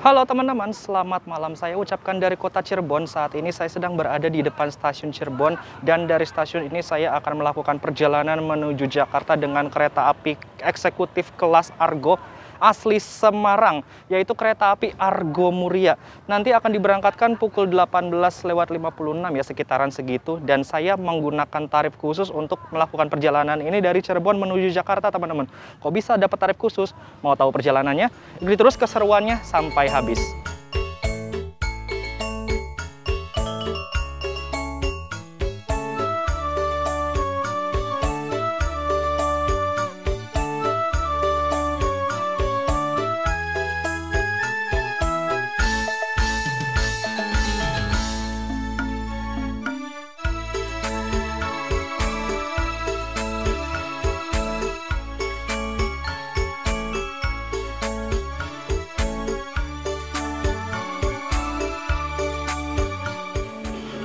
Halo teman-teman, selamat malam. Saya ucapkan dari kota Cirebon. Saat ini saya sedang berada di depan stasiun Cirebon. Dan dari stasiun ini saya akan melakukan perjalanan menuju Jakarta dengan kereta api eksekutif kelas Argo asli Semarang, yaitu kereta api Argo Muria. Nanti akan diberangkatkan pukul 18.56 ya, sekitaran segitu. Dan saya menggunakan tarif khusus untuk melakukan perjalanan ini dari Cirebon menuju Jakarta, teman-teman. Kok bisa dapat tarif khusus? Mau tahu perjalanannya? Ikuti terus keseruannya sampai habis.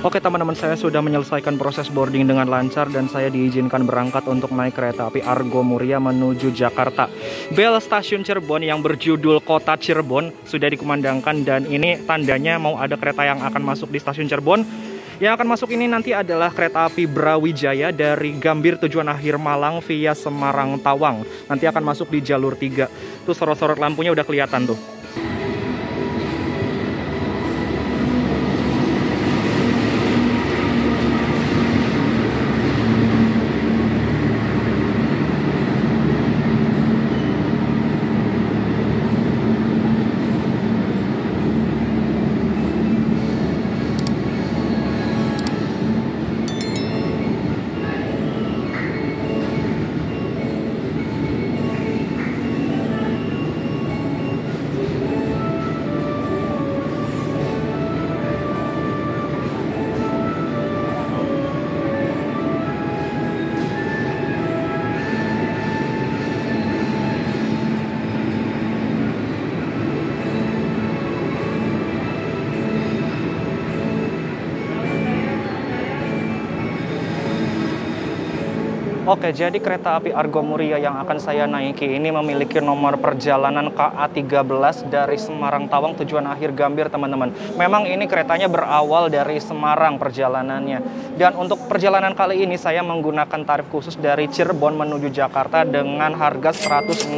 Oke teman-teman, saya sudah menyelesaikan proses boarding dengan lancar dan saya diizinkan berangkat untuk naik kereta api Argo Muria menuju Jakarta. Bel stasiun Cirebon yang berjudul Kota Cirebon sudah dikumandangkan dan ini tandanya mau ada kereta yang akan masuk di stasiun Cirebon. Yang akan masuk ini nanti adalah kereta api Brawijaya dari Gambir tujuan akhir Malang via Semarang Tawang. Nanti akan masuk di jalur 3. Tuh sorot-sorot lampunya udah kelihatan tuh. Oke, jadi kereta api Argo Muria yang akan saya naiki ini memiliki nomor perjalanan KA13 dari Semarang Tawang tujuan akhir Gambir, teman-teman. Memang ini keretanya berawal dari Semarang perjalanannya. Dan untuk perjalanan kali ini saya menggunakan tarif khusus dari Cirebon menuju Jakarta dengan harga 165.000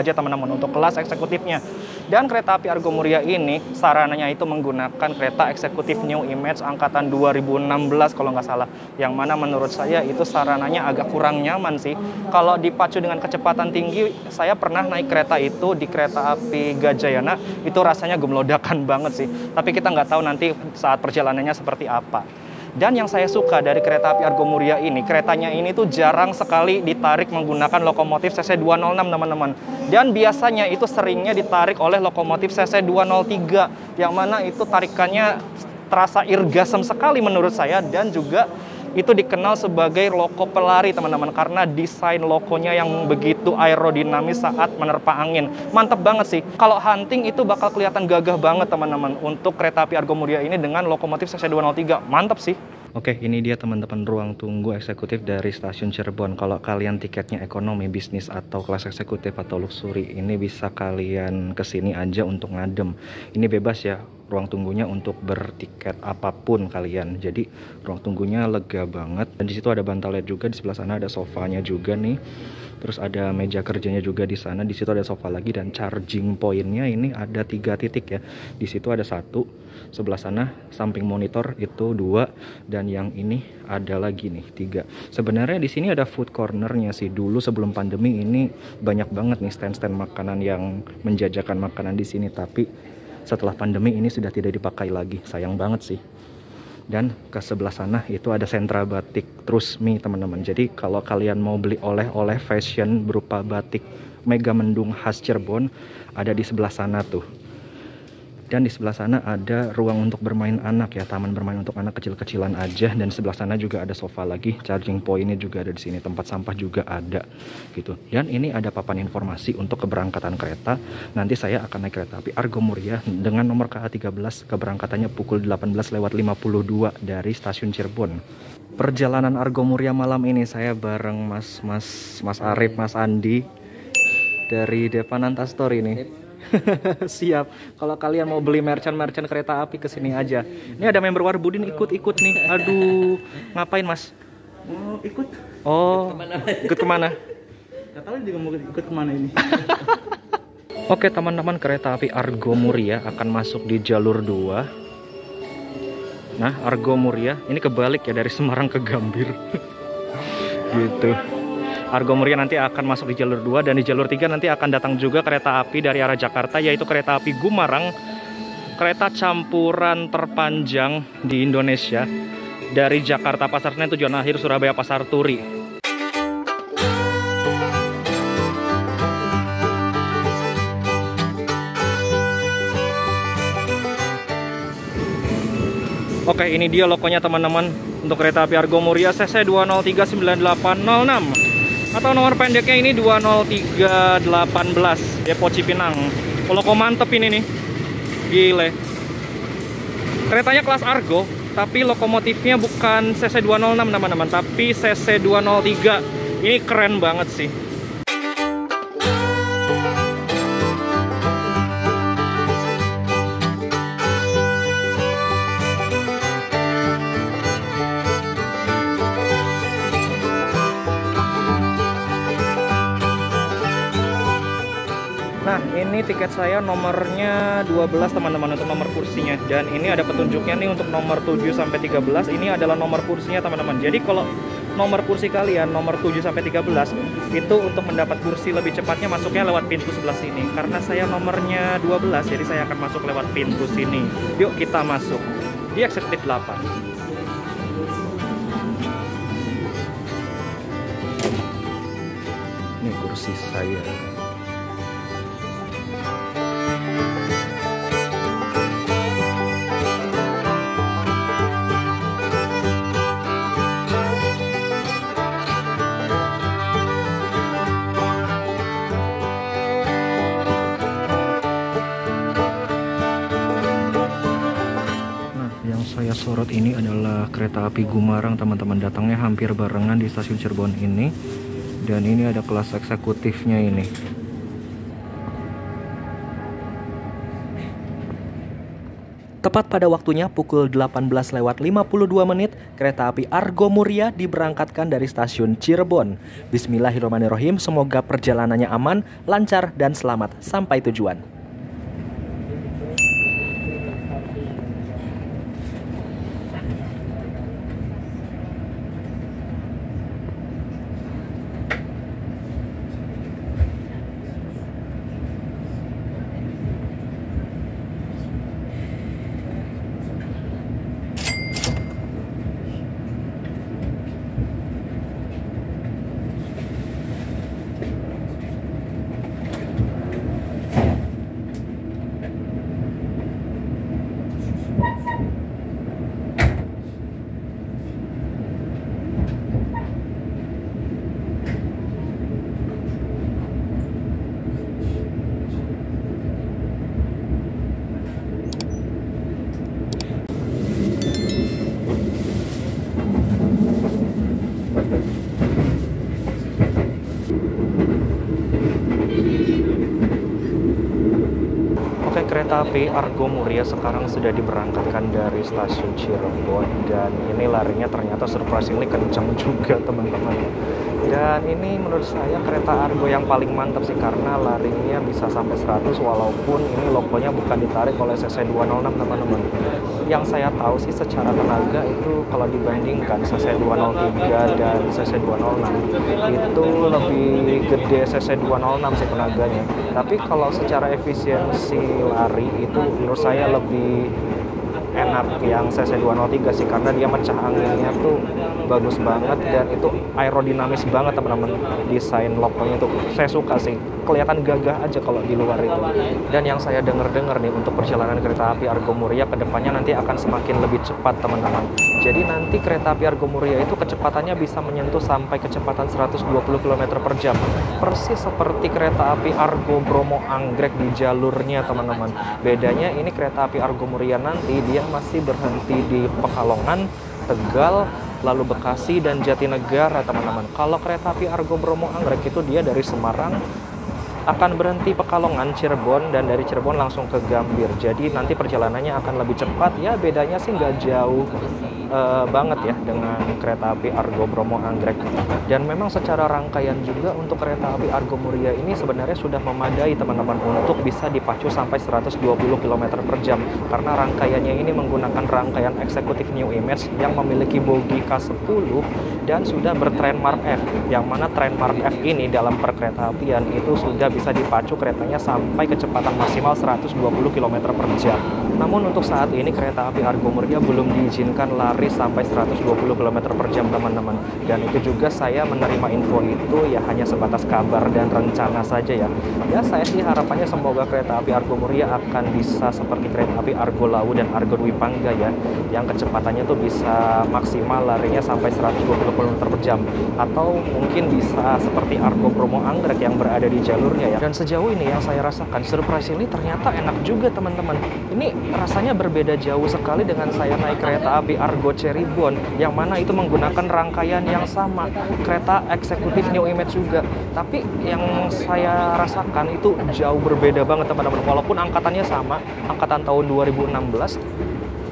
aja, teman-teman, untuk kelas eksekutifnya. Dan kereta api Argo Muria ini sarananya itu menggunakan kereta eksekutif New Image angkatan 2016 kalau nggak salah. Yang mana menurut saya itu sarananya agak kurang nyaman sih. Kalau dipacu dengan kecepatan tinggi, saya pernah naik kereta itu di kereta api Gajayana, itu rasanya gemlodakan banget sih. Tapi kita nggak tahu nanti saat perjalanannya seperti apa. Dan yang saya suka dari kereta api Argo Muria ini, keretanya ini tuh jarang sekali ditarik menggunakan lokomotif CC206, teman-teman. Dan biasanya itu seringnya ditarik oleh lokomotif CC203, yang mana itu tarikannya terasa irgasem sekali menurut saya, dan juga itu dikenal sebagai loko pelari, teman-teman, karena desain lokonya yang begitu aerodinamis saat menerpa angin. Mantep banget sih. Kalau hunting itu bakal kelihatan gagah banget, teman-teman, untuk kereta api Argo Muria ini dengan lokomotif CC203. Mantep sih. Oke, ini dia teman-teman ruang tunggu eksekutif dari stasiun Cirebon. Kalau kalian tiketnya ekonomi, bisnis, atau kelas eksekutif atau luxury, ini bisa kalian kesini aja untuk ngadem. Ini bebas ya, ruang tunggunya untuk bertiket apapun kalian. Jadi ruang tunggunya lega banget. Dan di situ ada bantalnya juga, di sebelah sana ada sofanya juga nih. Terus ada meja kerjanya juga di sana. Di situ ada sofa lagi dan charging pointnya ini ada 3 titik ya. Di situ ada 1, sebelah sana samping monitor itu 2, dan yang ini ada lagi nih 3. Sebenarnya di sini ada food cornernya sih. Dulu sebelum pandemi ini banyak banget nih stand-stand makanan yang menjajakan makanan di sini. Tapi setelah pandemi ini sudah tidak dipakai lagi. Sayang banget sih. Dan ke sebelah sana itu ada sentra batik Trusmi, teman-teman. Jadi kalau kalian mau beli oleh-oleh fashion berupa batik Mega Mendung khas Cirebon, ada di sebelah sana tuh. Dan di sebelah sana ada ruang untuk bermain anak ya, taman bermain untuk anak kecil-kecilan aja. Dan di sebelah sana juga ada sofa lagi, charging pointnya juga ada di sini, tempat sampah juga ada gitu. Dan ini ada papan informasi untuk keberangkatan kereta. Nanti saya akan naik kereta api Argo Muria dengan nomor KA13, keberangkatannya pukul 18.52 dari stasiun Cirebon. Perjalanan Argo Muria malam ini saya bareng Mas Arif, Mas Andi dari Devananta Store ini. Siap. Kalau kalian mau beli merchant kereta api ke sini aja. Ini ada member Warbudin ikut-ikut nih. Aduh, ngapain Mas? Mau ikut? Oh, ikut kemana? Gak tahu juga mau ikut kemana ini. Oke teman-teman, kereta api Argo Muria akan masuk di jalur 2. Nah, Argo Muria ini kebalik ya, dari Semarang ke Gambir. Gitu. Argo Muria nanti akan masuk di jalur 2, dan di jalur 3 nanti akan datang juga kereta api dari arah Jakarta, yaitu kereta api Gumarang, kereta campuran terpanjang di Indonesia, dari Jakarta Pasar Senen tujuan akhir Surabaya Pasar Turi. Oke, ini dia logonya teman-teman untuk kereta api Argo Muria CC 2039806 atau nomor pendeknya ini 20318 Depo Cipinang. Logo mantep ini nih, gile. Keretanya kelas Argo, tapi lokomotifnya bukan CC 206 teman-teman, tapi CC 203. Ini keren banget sih. Nah, ini tiket saya nomornya 12 teman-teman, untuk nomor kursinya. Dan ini ada petunjuknya nih untuk nomor 7 sampai 13. Ini adalah nomor kursinya teman-teman. Jadi kalau nomor kursi kalian nomor 7 sampai 13 itu untuk mendapat kursi lebih cepatnya masuknya lewat pintu sebelah sini. Karena saya nomornya 12, jadi saya akan masuk lewat pintu sini. Yuk kita masuk di eksekutif 8. Ini kursi saya. Saya sorot ini adalah kereta api Gumarang teman-teman, datangnya hampir barengan di stasiun Cirebon ini, dan ini ada kelas eksekutifnya ini. Tepat pada waktunya pukul 18:52 menit, kereta api Argo Muria diberangkatkan dari stasiun Cirebon. Bismillahirrahmanirrahim, semoga perjalanannya aman, lancar, dan selamat sampai tujuan. Kereta api Argo Muria sekarang sudah diberangkatkan dari stasiun Cirebon, dan ini larinya ternyata surprisingly kencang juga teman-teman. Dan ini menurut saya kereta Argo yang paling mantap sih, karena larinya bisa sampai 100 walaupun ini logonya bukan ditarik oleh CC 206 teman-teman. Yang saya tahu sih secara tenaga itu kalau dibandingkan CC 203 dan CC 206 itu lebih gede CC 206 sih tenaganya. Tapi kalau secara efisiensi lari itu menurut saya lebih enak yang CC 203 sih, karena dia mecah anginnya tuh bagus banget dan itu aerodinamis banget teman-teman. Desain lokonya tuh saya suka sih, kelihatan gagah aja kalau di luar itu. Dan yang saya dengar-dengar nih untuk perjalanan kereta api Argo Muria kedepannya nanti akan semakin lebih cepat teman-teman. Jadi nanti kereta api Argo Muria itu kecepatannya bisa menyentuh sampai kecepatan 120 km per jam. Persis seperti kereta api Argo Bromo Anggrek di jalurnya teman-teman. Bedanya ini kereta api Argo Muria nanti dia masih berhenti di Pekalongan, Tegal, lalu Bekasi dan Jatinegara teman-teman. Kalau kereta api Argo Bromo Anggrek itu dia dari Semarang, akan berhenti Pekalongan, Cirebon, dan dari Cirebon langsung ke Gambir. Jadi nanti perjalanannya akan lebih cepat ya, bedanya sih nggak jauh banget ya dengan kereta api Argo Bromo Anggrek. Dan memang secara rangkaian juga untuk kereta api Argo Muria ini sebenarnya sudah memadai teman-teman untuk bisa dipacu sampai 120 km per jam, karena rangkaiannya ini menggunakan rangkaian eksekutif New Image yang memiliki bogi K10 dan sudah bertrainmark F, yang mana trainmark F ini dalam perkereta-apian itu sudah bisa dipacu keretanya sampai kecepatan maksimal 120 km per jam. Namun untuk saat ini kereta api Argo Muria belum diizinkan lari sampai 120 km per jam teman-teman. Dan itu juga saya menerima info itu ya hanya sebatas kabar dan rencana saja ya. Ya saya sih harapannya semoga kereta api Argo Muria akan bisa seperti kereta api Argo Lawu dan Argo Dwi Pangga ya, yang kecepatannya tuh bisa maksimal larinya sampai 120 km per jam. Atau mungkin bisa seperti Argo Bromo Anggrek yang berada di jalurnya ya. Dan sejauh ini yang saya rasakan, surprise ini ternyata enak juga teman-teman. Ini rasanya berbeda jauh sekali dengan saya naik kereta api Argo Cirebon, yang mana itu menggunakan rangkaian yang sama, kereta eksekutif New Image juga. Tapi yang saya rasakan itu jauh berbeda banget teman-teman. Walaupun angkatannya sama, angkatan tahun 2016,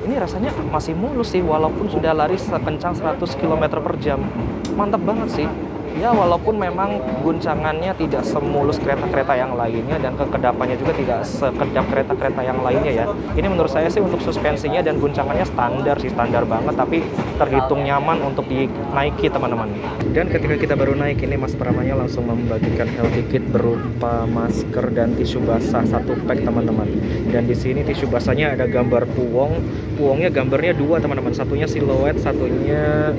ini rasanya masih mulus sih walaupun sudah lari sekencang 100 km per jam. Mantap banget sih. Ya walaupun memang guncangannya tidak semulus kereta-kereta yang lainnya dan kekedapannya juga tidak sekedap kereta-kereta yang lainnya ya. Ini menurut saya sih untuk suspensinya dan guncangannya standar sih, standar banget, tapi terhitung nyaman untuk dinaiki teman-teman. Dan ketika kita baru naik ini Mas Pramanya langsung membagikan health kit berupa masker dan tisu basah 1 pack teman-teman. Dan di sini tisu basahnya ada gambar puwong. Puwongnya gambarnya 2 teman-teman, satunya siluet, satunya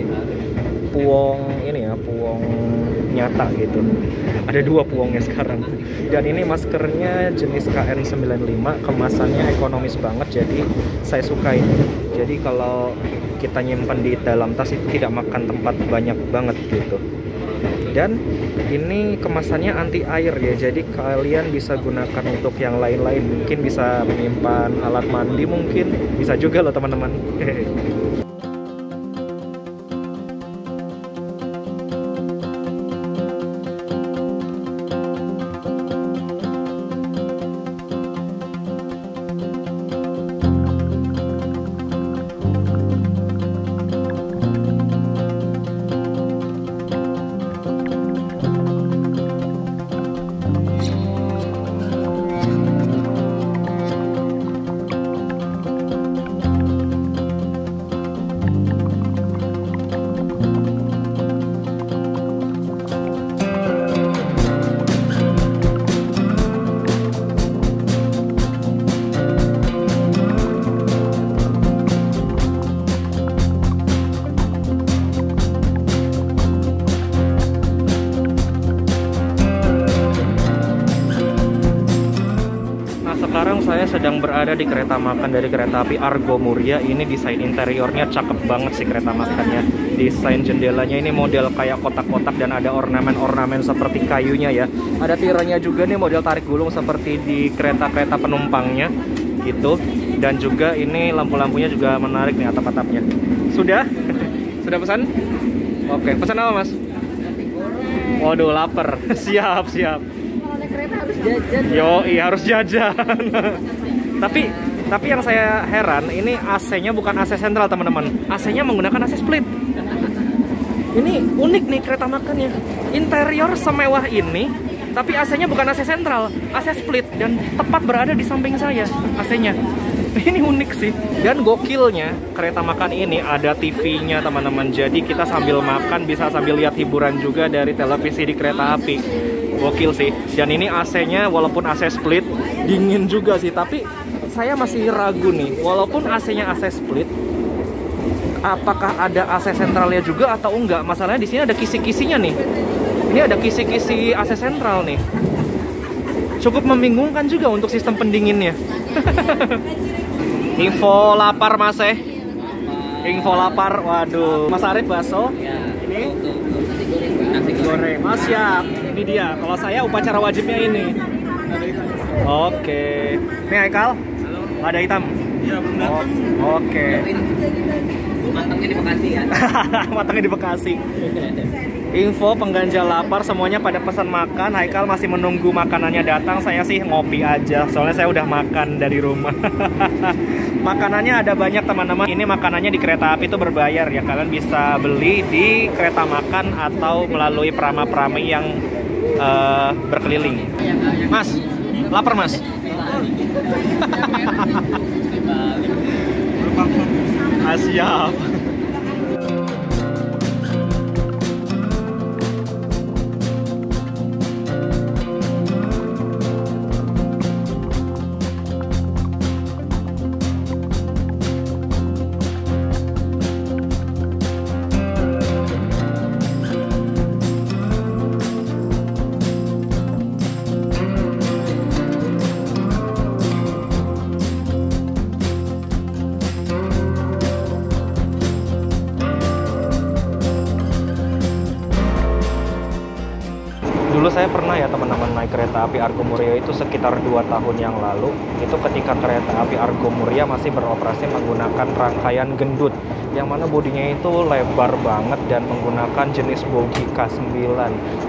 puwong ini ya, puwong nyata gitu. Ada 2 puwongnya sekarang. Dan ini maskernya jenis KN95, kemasannya ekonomis banget, jadi saya suka ini. Jadi kalau kita nyimpan di dalam tas itu tidak makan tempat banyak banget gitu. Dan ini kemasannya anti air ya, jadi kalian bisa gunakan untuk yang lain-lain. Mungkin bisa menyimpan alat mandi, mungkin bisa juga loh teman-teman. Sekarang saya sedang berada di kereta makan dari kereta api Argo Muria. Ini desain interiornya cakep banget sih kereta makannya. Desain jendelanya ini model kayak kotak-kotak dan ada ornamen-ornamen seperti kayunya ya. Ada tiranya juga nih model tarik gulung seperti di kereta-kereta penumpangnya gitu. Dan juga ini lampu-lampunya juga menarik nih atap-atapnya. Sudah? Sudah pesan? Oke, pesan apa Mas? Waduh, lapar. Siap, siap. Kereta harus jajan. Yo, iya harus jajan. Tapi yang saya heran, ini AC-nya bukan AC sentral teman-teman. AC-nya menggunakan AC split. Ini unik nih kereta makannya. Interior semewah ini, tapi AC-nya bukan AC sentral, AC split dan tepat berada di samping saya AC-nya. Ini unik sih. Dan gokilnya kereta makan ini ada TV-nya teman-teman. Jadi kita sambil makan bisa sambil lihat hiburan juga dari televisi di kereta api. Gokil sih. Dan ini AC-nya walaupun AC split dingin juga sih, tapi saya masih ragu nih. Walaupun AC-nya AC split, apakah ada AC sentralnya juga atau enggak? Masalahnya di sini ada kisi-kisinya nih. Ini ada kisi-kisi AC sentral nih. Cukup membingungkan juga untuk sistem pendinginnya. Info lapar Mas Info lapar. Waduh. Mas Arif bakso. Ini nasi goreng. Mas siap. Ini dia. Kalau saya upacara wajibnya ini. Oke. Ini Haikal. Ada hitam. Iya, belum datang. Oke. Matangnya di Bekasi ya. Matangnya di Bekasi. Info pengganjal lapar semuanya pada pesan makan. Haikal masih menunggu makanannya datang. Saya sih ngopi aja. Soalnya saya udah makan dari rumah. Makanannya ada banyak teman-teman. Ini makanannya di kereta api itu berbayar ya. Kalian bisa beli di kereta makan atau melalui perama-perami yang berkeliling. Mas, lapar mas? Siap. Dulu saya pernah ya teman-teman naik kereta api Argo Muria itu sekitar 2 tahun yang lalu. Itu ketika kereta api Argo Muria masih beroperasi menggunakan rangkaian gendut, yang mana bodinya itu lebar banget dan menggunakan jenis bogi K9,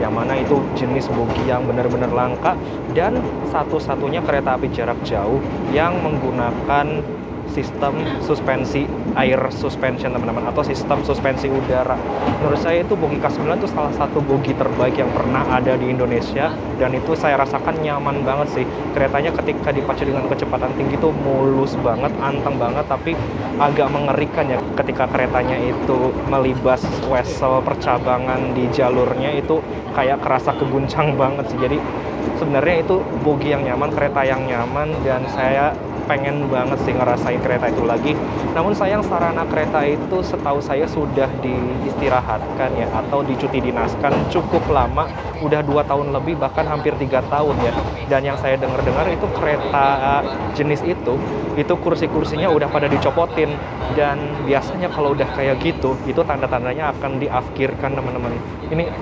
yang mana itu jenis bogi yang benar-benar langka dan satu-satunya kereta api jarak jauh yang menggunakan sistem suspensi air suspension teman-teman, atau sistem suspensi udara. Menurut saya itu bogi K9 itu salah satu bogi terbaik yang pernah ada di Indonesia, dan itu saya rasakan nyaman banget sih. Keretanya ketika dipacu dengan kecepatan tinggi itu mulus banget, anteng banget, tapi agak mengerikan ya ketika keretanya itu melibas wesel percabangan di jalurnya, itu kayak kerasa keguncang banget sih. Jadi sebenarnya itu bogi yang nyaman, kereta yang nyaman, dan saya pengen banget sih ngerasain kereta itu lagi. Namun sayang sarana kereta itu setahu saya sudah diistirahatkan ya, atau dicuti dinaskan cukup lama, udah 2 tahun lebih, bahkan hampir 3 tahun ya. Dan yang saya dengar-dengar itu kereta jenis itu kursi-kursinya udah pada dicopotin, dan biasanya kalau udah kayak gitu itu tanda-tandanya akan diafkirkan teman-teman. Ini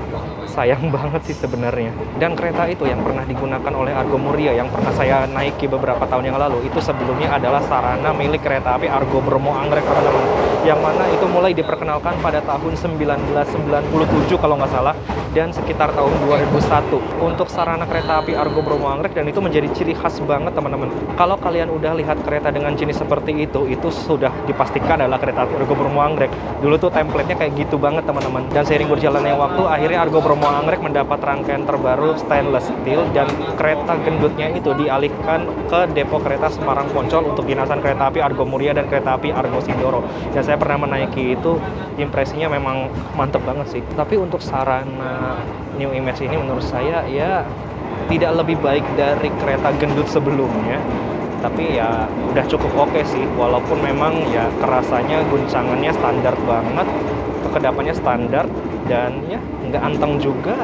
sayang banget sih sebenarnya. Dan kereta itu yang pernah digunakan oleh Argo Muria yang pernah saya naiki beberapa tahun yang lalu, itu sebelumnya adalah sarana milik kereta api Argo Bromo Anggrek teman-teman, yang mana itu mulai diperkenalkan pada tahun 1997 kalau nggak salah, dan sekitar tahun 2001 untuk sarana kereta api Argo Bromo Anggrek, dan itu menjadi ciri khas banget teman-teman. Kalau kalian udah lihat kereta dengan jenis seperti itu sudah dipastikan adalah kereta api Argo Bromo Anggrek. Dulu tuh template-nya kayak gitu banget teman-teman, dan seiring berjalannya waktu akhirnya Argo Bromo Anggrek mendapat rangkaian terbaru stainless steel, dan kereta gendutnya itu dialihkan ke depo kereta Semarang Poncol untuk dinasan kereta api Argo Muria dan kereta api Argo Sindoro. Dan saya pernah menaiki itu, impresinya memang mantep banget sih. Tapi untuk sarana New Image ini menurut saya ya tidak lebih baik dari kereta gendut sebelumnya, tapi ya udah cukup oke sih, walaupun memang ya kerasanya guncangannya standar banget, kekedapannya standar, dan ya nggak anteng juga,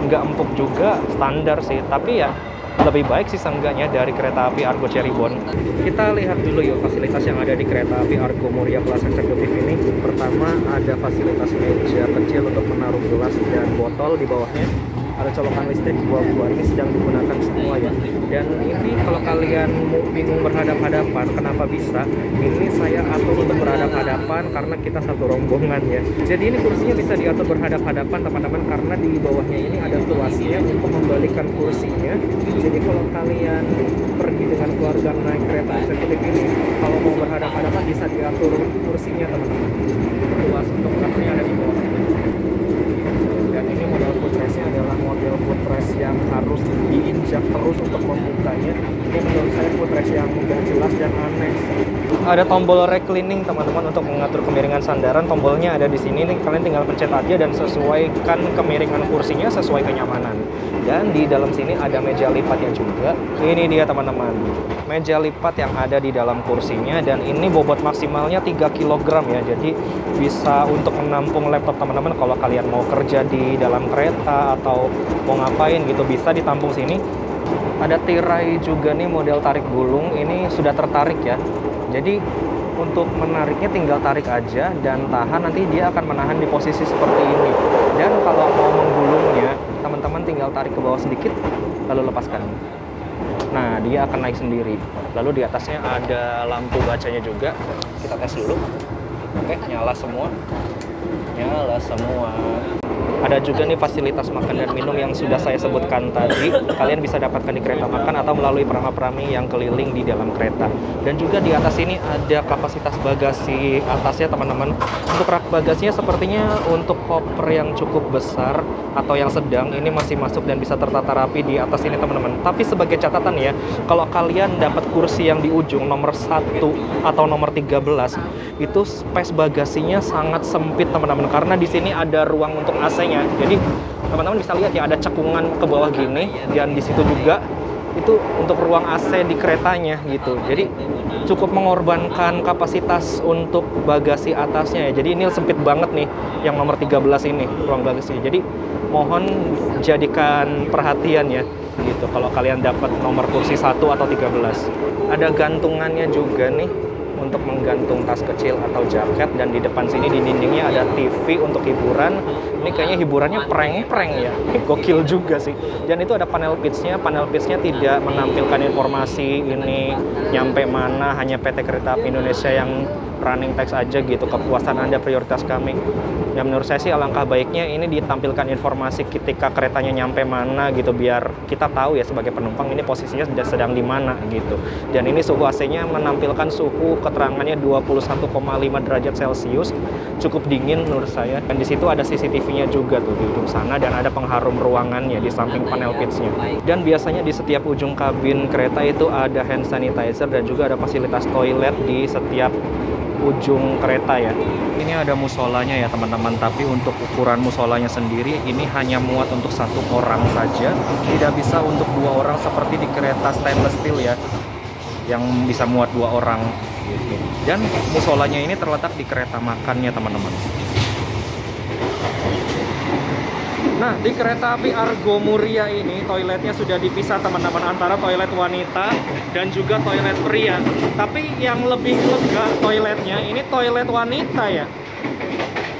nggak empuk juga, standar sih. Tapi ya lebih baik sih seenggaknya dari kereta api Argo Cirebon. Kita lihat dulu yuk fasilitas yang ada di kereta api Argo Muria kelas eksekutif ini. Pertama, ada fasilitas meja kecil untuk menaruh gelas dan botol di bawahnya. Ada colokan listrik, buah-buah ini sedang digunakan semua ya. Dan ini kalau kalian bingung berhadap-hadapan, kenapa bisa? Ini saya atur untuk berhadap-hadapan karena kita satu rombongan ya. Jadi ini kursinya bisa diatur berhadap-hadapan teman-teman, karena di bawahnya ini ada tuasnya untuk membalikan kursinya. Jadi kalau kalian pergi dengan keluarga naik kereta eksekutif ini, kalau mau berhadap-hadapan bisa diatur kursinya teman-teman. Tuas untuk belakangnya ada di bawah. Dan ini model footrestnya adalah model footrest yang harus diinjak terus untuk membukanya. Ini menurut saya footrest yang udah jelas dan aneh. Ada tombol reclining teman-teman untuk mengatur kemiringan sandaran. Tombolnya ada di sini nih, kalian tinggal pencet aja dan sesuaikan kemiringan kursinya sesuai kenyamanan. Dan di dalam sini ada meja lipatnya juga. Ini dia teman-teman, meja lipat yang ada di dalam kursinya, dan ini bobot maksimalnya 3 kg ya. Jadi bisa untuk menampung laptop teman-teman kalau kalian mau kerja di dalam kereta atau mau ngapain gitu, bisa ditampung sini. Ada tirai juga nih model tarik gulung, ini sudah tertarik ya. Jadi untuk menariknya tinggal tarik aja dan tahan, nanti dia akan menahan di posisi seperti ini. Dan kalau mau menggulungnya, teman-teman tinggal tarik ke bawah sedikit lalu lepaskan. Nah, dia akan naik sendiri. Lalu di atasnya ada lampu bacanya juga. Kita tes dulu. Oke, nyala semua. Nyala semua. Ada juga nih fasilitas makan dan minum yang sudah saya sebutkan tadi. Kalian bisa dapatkan di kereta makan atau melalui perangkap-perami yang keliling di dalam kereta. Dan juga di atas ini ada kapasitas bagasi atasnya teman-teman. Untuk rak bagasinya sepertinya untuk koper yang cukup besar atau yang sedang ini masih masuk dan bisa tertata rapi di atas ini teman-teman. Tapi sebagai catatan ya, kalau kalian dapat kursi yang di ujung nomor 1 atau nomor 13, itu space bagasinya sangat sempit teman-teman, karena di sini ada ruang untuk AC-nya. Jadi teman-teman bisa lihat ya, ada cekungan ke bawah gini, dan di situ juga itu untuk ruang AC di keretanya gitu. Jadi cukup mengorbankan kapasitas untuk bagasi atasnya ya. Jadi ini sempit banget nih yang nomor 13 ini ruang bagasinya. Jadi mohon jadikan perhatian ya gitu kalau kalian dapat nomor kursi 1 atau 13. Ada gantungannya juga nih untuk menggantung tas kecil atau jaket, dan di depan sini di dindingnya ada TV untuk hiburan. Ini kayaknya hiburannya prank-prank ya, gokil juga sih. Dan itu ada panel pitch-nya. Panel pitch-nya tidak menampilkan informasi ini nyampe mana, hanya PT Kereta Api Indonesia yang running text aja gitu, kepuasan Anda prioritas kami. Dan menurut saya sih alangkah baiknya ini ditampilkan informasi ketika keretanya nyampe mana gitu, biar kita tahu ya sebagai penumpang ini posisinya sedang di mana gitu. Dan ini suhu AC-nya menampilkan suhu keterangannya 21,5 derajat Celcius, cukup dingin menurut saya. Dan di situ ada CCTV-nya juga tuh di ujung sana, dan ada pengharum ruangannya di samping panel pitch-nya. Dan biasanya di setiap ujung kabin kereta itu ada hand sanitizer, dan juga ada fasilitas toilet di setiap ujung kereta ya. Ini ada musolanya ya teman-teman, tapi untuk ukuran musolanya sendiri ini hanya muat untuk 1 orang saja, tidak bisa untuk 2 orang seperti di kereta stainless steel ya, yang bisa muat 2 orang gitu. Dan musolanya ini terletak di kereta makannya teman-teman. Nah, di kereta api Argo Muria ini toiletnya sudah dipisah teman-teman, antara toilet wanita dan juga toilet pria. Tapi yang lebih lega toiletnya ini toilet wanita ya.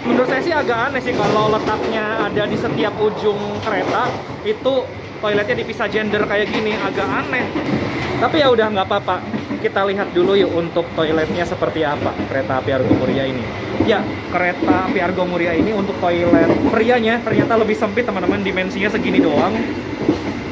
Menurut saya sih agak aneh sih kalau letaknya ada di setiap ujung kereta itu toiletnya dipisah gender kayak gini, agak aneh. Tapi ya udah nggak apa-apa. Kita lihat dulu yuk untuk toiletnya seperti apa kereta api Argo Muria ini. Ya, kereta api Argo Muria ini untuk toilet prianya ternyata lebih sempit teman-teman, dimensinya segini doang.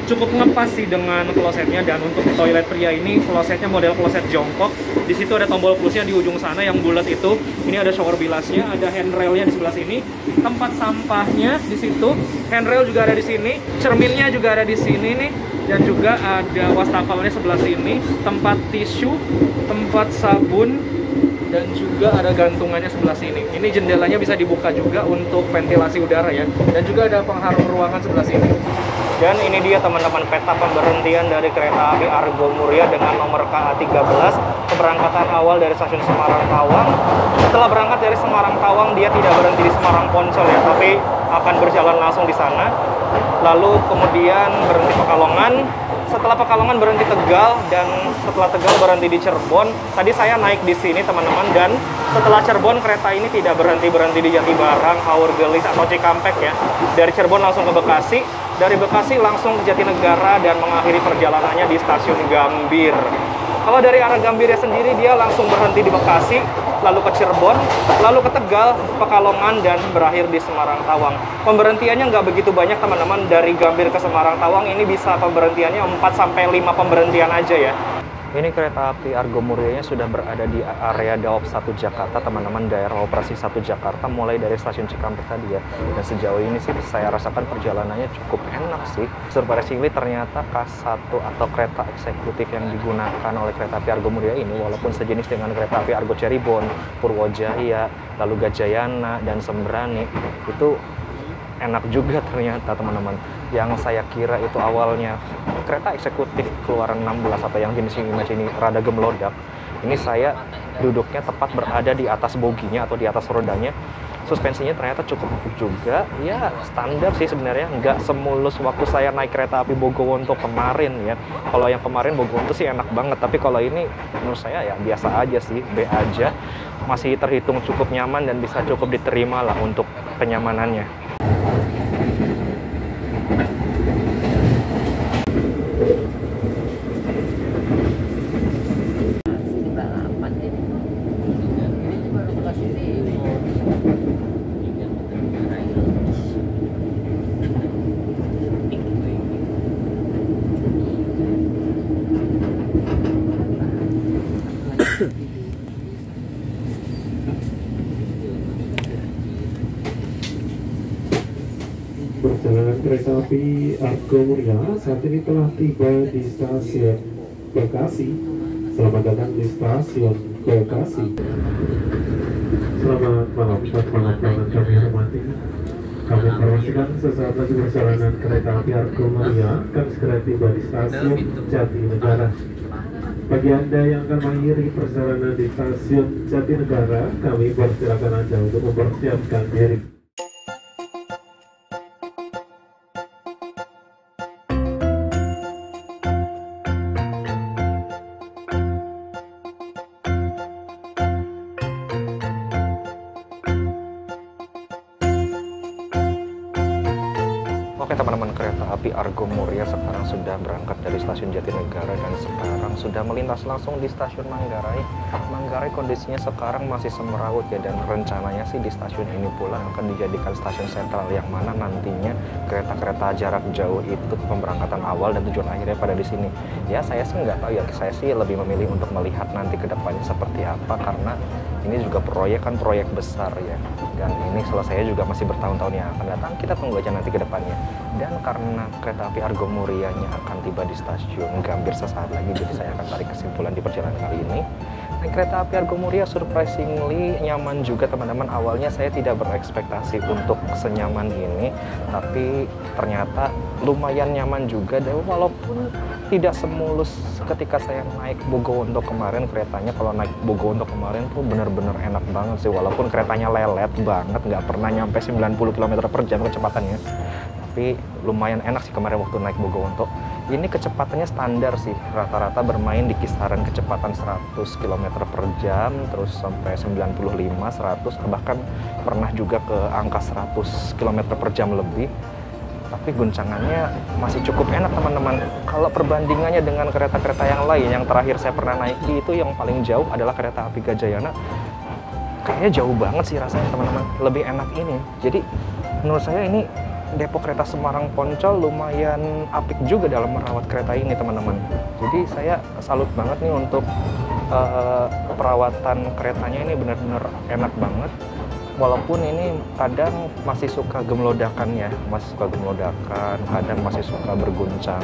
Cukup ngepas sih dengan klosetnya, dan untuk toilet pria ini klosetnya model kloset jongkok. Di situ ada tombol plusnya di ujung sana yang bulat itu. Ini ada shower bilasnya, ada handrailnya di sebelah sini. Tempat sampahnya di situ, handrail juga ada di sini, cerminnya juga ada di sini nih. Dan juga ada wastafelnya sebelah sini, tempat tisu, tempat sabun, dan juga ada gantungannya sebelah sini. Ini jendelanya bisa dibuka juga untuk ventilasi udara ya. Dan juga ada pengharum ruangan sebelah sini. Dan ini dia teman-teman peta pemberhentian dari kereta api Argo Muria dengan nomor KA13. Keberangkatan awal dari stasiun Semarang Tawang. Setelah berangkat dari Semarang Tawang, dia tidak berhenti di Semarang Poncol ya, tapi akan berjalan langsung di sana. Lalu kemudian berhenti Pekalongan. Setelah Pekalongan berhenti Tegal, dan setelah Tegal berhenti di Cirebon. Tadi saya naik di sini teman-teman, dan setelah Cirebon kereta ini tidak berhenti di Jatibarang, Haurgelis atau Cikampek ya. Dari Cirebon langsung ke Bekasi, dari Bekasi langsung ke Jatinegara dan mengakhiri perjalanannya di stasiun Gambir. Kalau dari arah Gambirnya sendiri dia langsung berhenti di Bekasi, lalu ke Cirebon, lalu ke Tegal, Pekalongan, dan berakhir di Semarang Tawang. Pemberhentiannya nggak begitu banyak teman-teman, dari Gambir ke Semarang Tawang ini bisa pemberhentiannya 4-5 pemberhentian aja ya. Ini kereta api Argo Muria sudah berada di area Daop 1 Jakarta teman-teman, daerah operasi 1 Jakarta, mulai dari stasiun Cikampek tadi ya. Dan sejauh ini sih saya rasakan perjalanannya cukup enak sih. Surprisingly ternyata K1 atau kereta eksekutif yang digunakan oleh kereta api Argo Muria ini, walaupun sejenis dengan kereta api Argo Cirebon, Purwojaya, lalu Gajayana, dan Sembrani, itu enak juga ternyata teman-teman. Yang saya kira itu awalnya kereta eksekutif keluaran 16 atau yang jenis Image ini rada gemelodak. Ini saya duduknya tepat berada di atas boginya atau di atas rodanya. Suspensinya ternyata cukup empuk juga. Ya standar sih sebenarnya, nggak semulus waktu saya naik kereta api Bogowonto kemarin ya. Kalau yang kemarin Bogowonto sih enak banget, tapi kalau ini menurut saya ya biasa aja sih, B aja. Masih terhitung cukup nyaman dan bisa cukup diterima lah untuk kenyamanannya. Perjalanan kereta api Argo Muria saat ini telah tiba di stasiun Bekasi. Selamat datang di stasiun Bekasi. Selamat malam buat pelanggan kami hormati. Kami informasikan sesaat lagi perjalanan kereta api Argo Muria akan segera tiba di stasiun Jatinegara. Bagi Anda yang akan mengakhiri perjalanan di stasiun Jatinegara, kami persilakan Anda untuk mempersiapkan diri. Oke teman-teman, kereta api Argo Muria sekarang sudah berangkat dari stasiun Jatinegara dan sekarang sudah melintas langsung di stasiun Manggarai. Manggarai kondisinya sekarang masih semeraut ya, dan rencananya sih di stasiun ini pula akan dijadikan stasiun sentral yang mana nantinya kereta-kereta jarak jauh itu pemberangkatan awal dan tujuan akhirnya pada di sini. Ya saya sih nggak tahu ya, saya sih lebih memilih untuk melihat nanti ke depannya seperti apa, karena ini juga proyek besar ya, dan ini selesai juga masih bertahun-tahun yang akan datang. Kita tunggu aja nanti ke depannya. Dan karena kereta api Argo Muria-nya akan tiba di stasiun Gambir sesaat lagi, jadi saya akan tarik kesimpulan di perjalanan kali ini. Dan kereta api Argo Muria surprisingly nyaman juga teman-teman. Awalnya saya tidak berekspektasi untuk senyaman ini, tapi ternyata lumayan nyaman juga. Dan walaupun tidak semulus ketika saya naik Bogowonto kemarin, keretanya kalau naik Bogowonto kemarin tuh bener-bener enak banget sih, walaupun keretanya lelet banget, nggak pernah nyampe 90 km per jam kecepatannya, tapi lumayan enak sih kemarin waktu naik Bogowonto. Ini kecepatannya standar sih, rata-rata bermain di kisaran kecepatan 100 km per jam, terus sampai 95, 100, bahkan pernah juga ke angka 100 km per jam lebih. Tapi guncangannya masih cukup enak teman-teman. Kalau perbandingannya dengan kereta-kereta yang lain, yang terakhir saya pernah naiki itu yang paling jauh adalah kereta api Gajayana. Kayaknya jauh banget sih rasanya teman-teman, lebih enak ini. Jadi menurut saya ini Depok Kereta Semarang Poncol lumayan apik juga dalam merawat kereta ini teman-teman. Jadi saya salut banget nih untuk perawatan keretanya, ini benar-benar enak banget. Walaupun ini kadang masih suka gemlodakan ya, kadang masih suka berguncang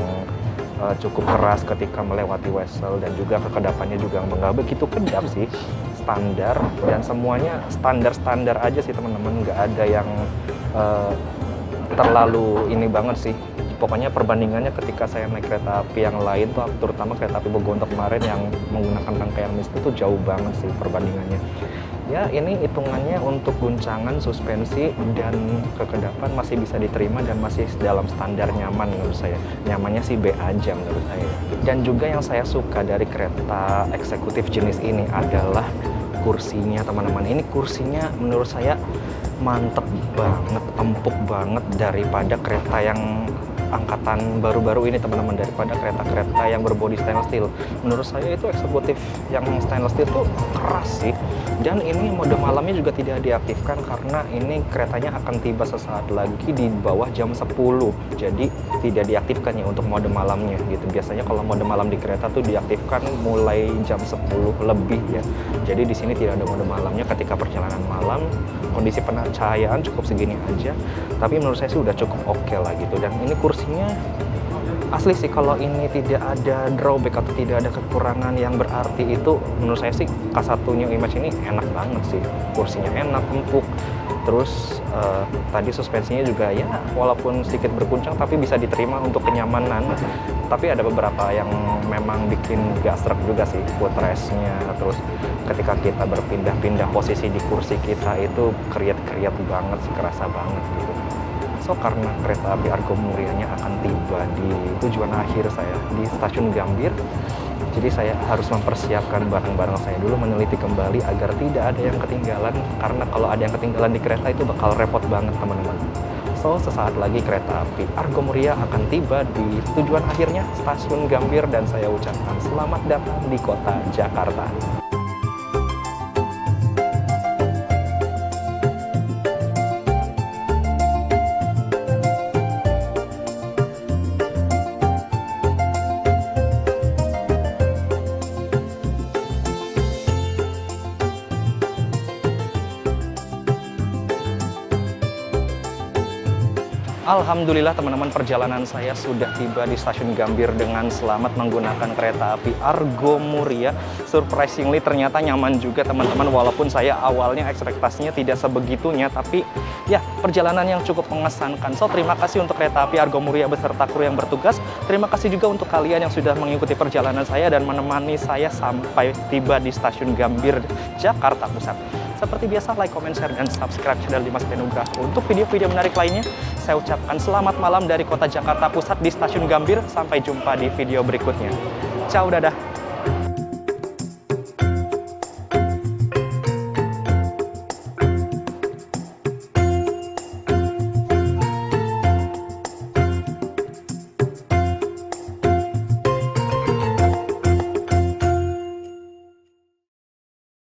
cukup keras ketika melewati wesel, dan juga kekedapannya juga nggak begitu kedap sih, standar, dan semuanya standar-standar aja sih teman-teman, nggak ada yang terlalu ini banget sih. Pokoknya perbandingannya ketika saya naik kereta api yang lain tuh, terutama kereta api Bogowonto kemarin yang menggunakan rangkaian MIST itu jauh banget sih perbandingannya. Ya ini hitungannya untuk guncangan, suspensi, dan kekedapan masih bisa diterima dan masih dalam standar nyaman menurut saya. Nyamannya sih B aja menurut saya. Dan juga yang saya suka dari kereta eksekutif jenis ini adalah kursinya teman-teman. Ini kursinya menurut saya mantep banget, empuk banget daripada kereta yang angkatan baru-baru ini teman-teman, daripada kereta-kereta yang berbodi stainless steel. Menurut saya itu eksekutif yang stainless steel tuh keras sih. Dan ini mode malamnya juga tidak diaktifkan karena ini keretanya akan tiba sesaat lagi di bawah jam 10. Jadi tidak diaktifkan ya untuk mode malamnya gitu. Biasanya kalau mode malam di kereta tuh diaktifkan mulai jam 10 lebih ya. Jadi di sini tidak ada mode malamnya ketika perjalanan malam. Kondisi pencahayaan cukup segini aja. Tapi menurut saya sih udah cukup oke lah gitu. Dan ini kursinya asli sih, kalau ini tidak ada drawback atau tidak ada kekurangan yang berarti itu, menurut saya sih K1 New Image ini enak banget sih. Kursinya enak, empuk, terus tadi suspensinya juga ya walaupun sedikit berguncang tapi bisa diterima untuk kenyamanan. Tapi ada beberapa yang memang bikin gak sreg juga sih, footrest-nya, terus ketika kita berpindah-pindah posisi di kursi kita itu kriat-kriat banget sih, kerasa banget gitu. So karena kereta api Argo Muria-nya akan tiba di tujuan akhir saya di stasiun Gambir, jadi saya harus mempersiapkan barang-barang saya dulu, meneliti kembali agar tidak ada yang ketinggalan, karena kalau ada yang ketinggalan di kereta itu bakal repot banget teman-teman. So sesaat lagi kereta api Argo Muria akan tiba di tujuan akhirnya stasiun Gambir, dan saya ucapkan selamat datang di kota Jakarta. Alhamdulillah teman-teman, perjalanan saya sudah tiba di stasiun Gambir dengan selamat menggunakan kereta api Argo Muria. Surprisingly ternyata nyaman juga teman-teman, walaupun saya awalnya ekspektasinya tidak sebegitunya, tapi ya perjalanan yang cukup mengesankan. So terima kasih untuk kereta api Argo Muria beserta kru yang bertugas. Terima kasih juga untuk kalian yang sudah mengikuti perjalanan saya dan menemani saya sampai tiba di stasiun Gambir, Jakarta Pusat. Seperti biasa, like, comment, share, dan subscribe channel Dimas Penugraha. Untuk video-video menarik lainnya, saya ucapkan selamat malam dari kota Jakarta Pusat di stasiun Gambir. Sampai jumpa di video berikutnya. Ciao, dadah.